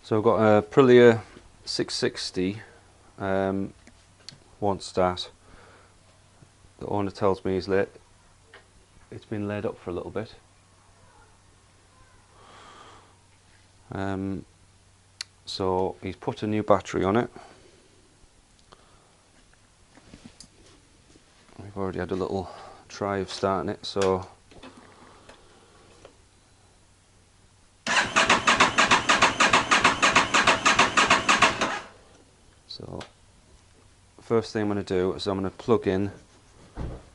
So I've got a Aprilia 660 one start. The owner tells me it's been laid up for a little bit. So he's put a new battery on it. We've already had a little try of starting it, so first thing I'm going to do is I'm going to plug in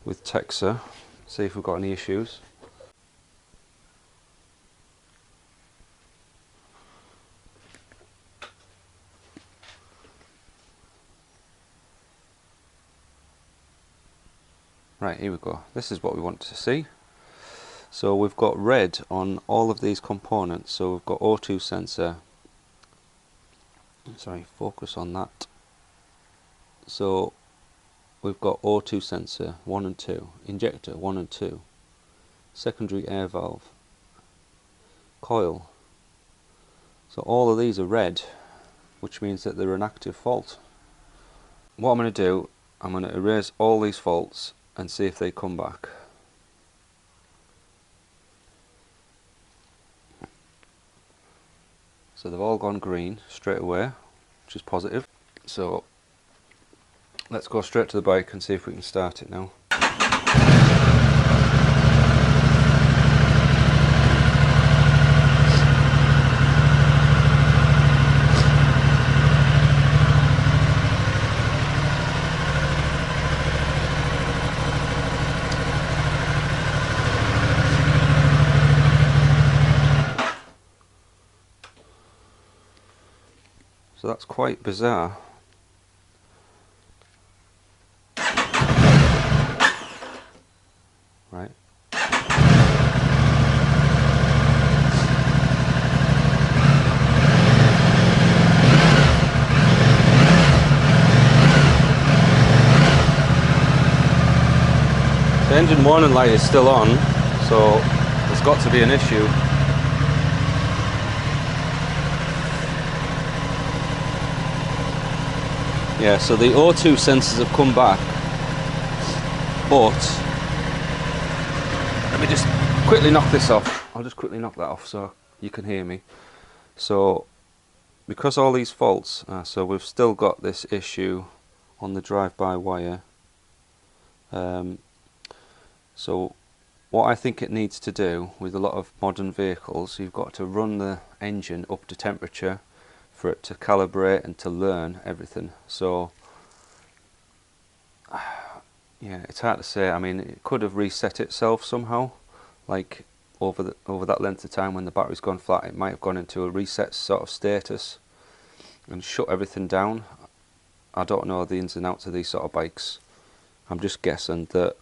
with Texer, see if we've got any issues. Right, here we go. This is what we want to see. So we've got red on all of these components. So we've got O2 sensor. Sorry, focus on that. So we've got O2 sensor 1 and 2, injector 1 and 2, secondary air valve, coil. So all of these are red, which means that they're an active fault. What I'm going to do, I'm going to erase all these faults and see if they come back. So they've all gone green straight away, which is positive. So let's go straight to the bike and see if we can start it now. So that's quite bizarre. Right. The engine warning light is still on, so there's got to be an issue. Yeah, so the O2 sensors have come back, but let me just quickly knock this off. I'll just quickly knock that off so you can hear me. So because all these faults, so we've still got this issue on the drive-by-wire. So what I think it needs to do with a lot of modern vehicles, you've got to run the engine up to temperature for it to calibrate and to learn everything. So yeah, it's hard to say. I mean, it could have reset itself somehow, like over that length of time when the battery's gone flat. It might have gone into a reset sort of status and shut everything down. I don't know the ins and outs of these sort of bikes. I'm just guessing that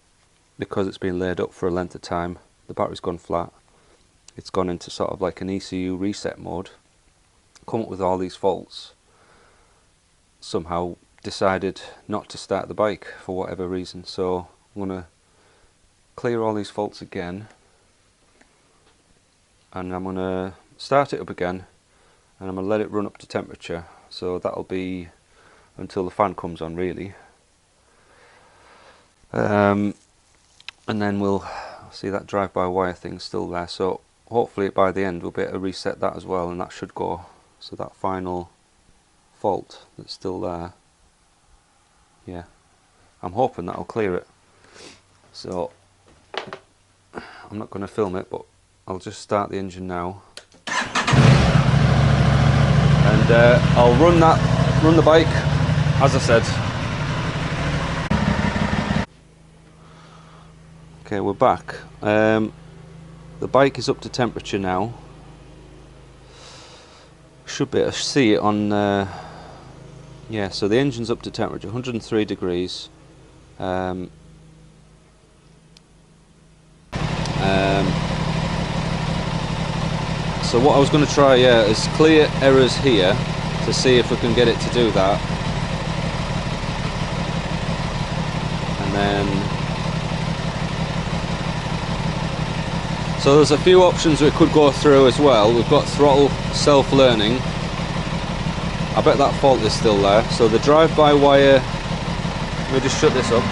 because it's been laid up for a length of time, the battery's gone flat, it's gone into sort of like an ECU reset mode, come up with all these faults, somehow decided not to start the bike for whatever reason. So I'm going to clear all these faults again, and I'm going to start it up again, and I'm going to let it run up to temperature. So that'll be until the fan comes on, really. And then we'll see that drive-by-wire thing still there. So hopefully by the end we'll be able to reset that as well, and that should go. So that final fault that's still there, yeah, I'm hoping that'll clear it. So I'm not going to film it, but I'll just start the engine now, and I'll run the bike as I said. Okay, we're back. The bike is up to temperature now. Should be able to see it on, yeah, so the engine's up to temperature, 103 degrees. So what I was going to try, yeah, is clear errors here to see if we can get it to do that. And then, so there's a few options we could go through as well. We've got throttle self-learning, I bet that fault is still there. So the drive-by-wire, let me just shut this up.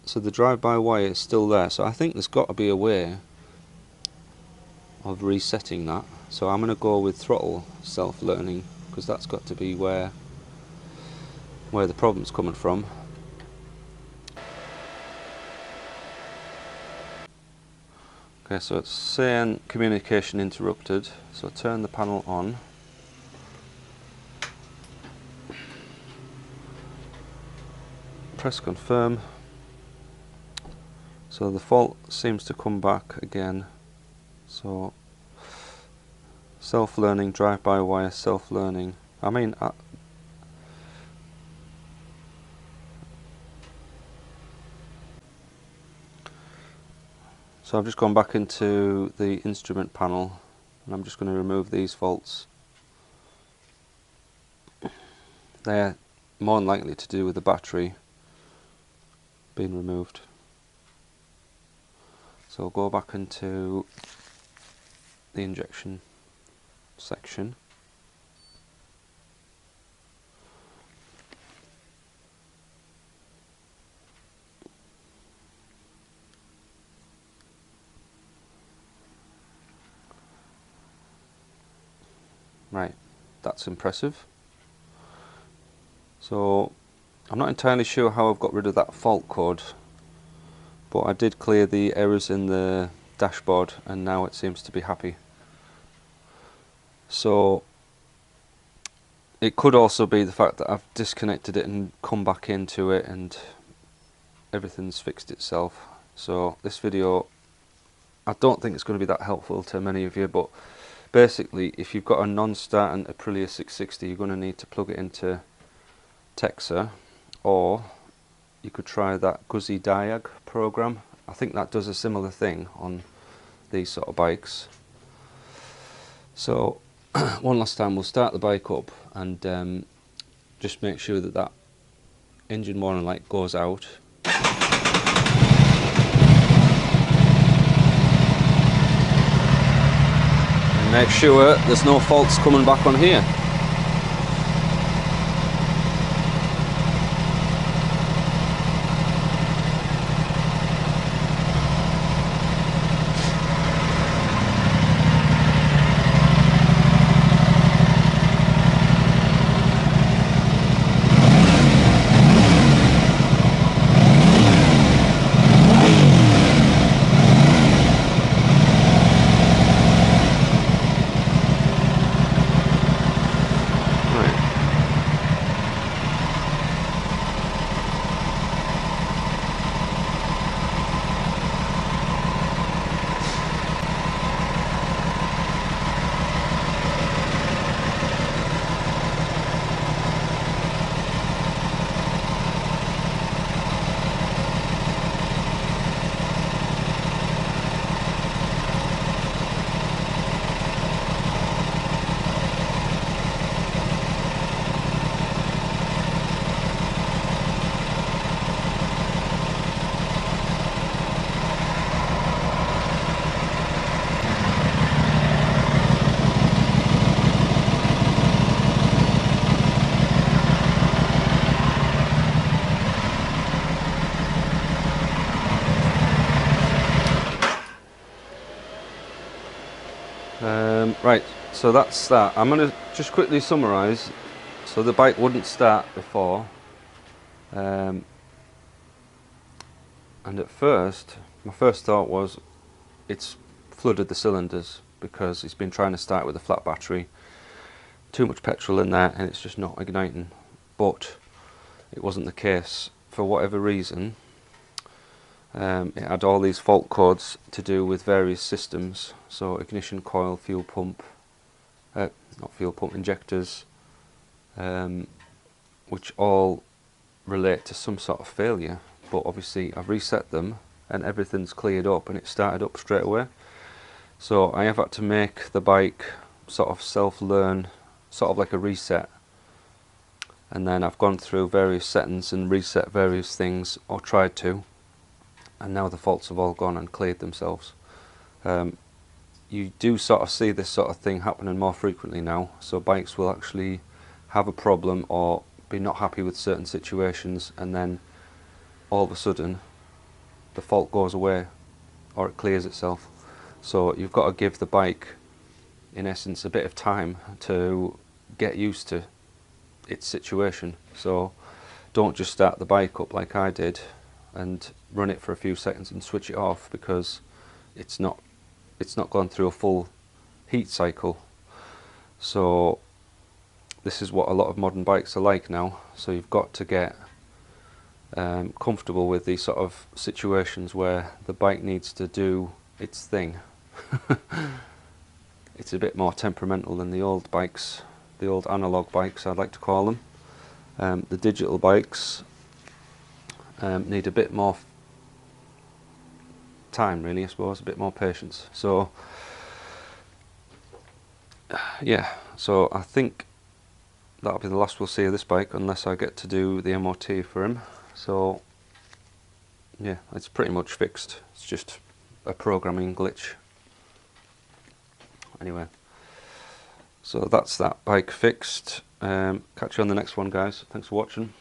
So the drive-by-wire is still there, so I think there's got to be a way of resetting that. So I'm going to go with throttle self-learning, because that's got to be where the problem's coming from. Okay, so it's saying communication interrupted, so turn the panel on. Press confirm. So the fault seems to come back again. So self-learning, drive-by-wire, self-learning. I mean, so I've just gone back into the instrument panel and I'm just going to remove these faults. They're more than likely to do with the battery being removed. So I'll go back into the injection section. Right, that's impressive. So I'm not entirely sure how I've got rid of that fault code, but I did clear the errors in the dashboard and now it seems to be happy. So it could also be the fact that I've disconnected it and come back into it and everything's fixed itself. So this video, I don't think it's going to be that helpful to many of you, but basically if you've got a non-starting Aprilia 660, you're going to need to plug it into Texer, or you could try that Guzzi Diag program. I think that does a similar thing on these sort of bikes. So one last time, we'll start the bike up and just make sure that that engine warning light goes out. And make sure there's no faults coming back on here. Right, so that's that. I'm going to just quickly summarise. So the bike wouldn't start before, and at first, my first thought was it's flooded the cylinders because it's been trying to start with a flat battery, too much petrol in there and it's just not igniting. But it wasn't the case. For whatever reason, it had all these fault codes to do with various systems, so ignition coil, fuel pump, not fuel pump, injectors, which all relate to some sort of failure. But obviously I've reset them and everything's cleared up and it started up straight away. So I have had to make the bike sort of self-learn, sort of like a reset. And then I've gone through various settings and reset various things, or tried to. And now the faults have all gone and cleared themselves. you do sort of see this sort of thing happening more frequently now. So bikes will actually have a problem or be not happy with certain situations, and then all of a sudden the fault goes away or it clears itself. So you've got to give the bike, in essence, a bit of time to get used to its situation. So don't just start the bike up like I did and run it for a few seconds and switch it off, because it's not gone through a full heat cycle. So this is what a lot of modern bikes are like now. So you've got to get comfortable with these sort of situations where the bike needs to do its thing. It's a bit more temperamental than the old bikes, the old analog bikes I'd like to call them. The digital bikes need a bit more time, really, I suppose, a bit more patience. So yeah, so I think that'll be the last we'll see of this bike, unless I get to do the MOT for him. So yeah, it's pretty much fixed. It's just a programming glitch. Anyway, so that's that bike fixed. Catch you on the next one, guys. Thanks for watching.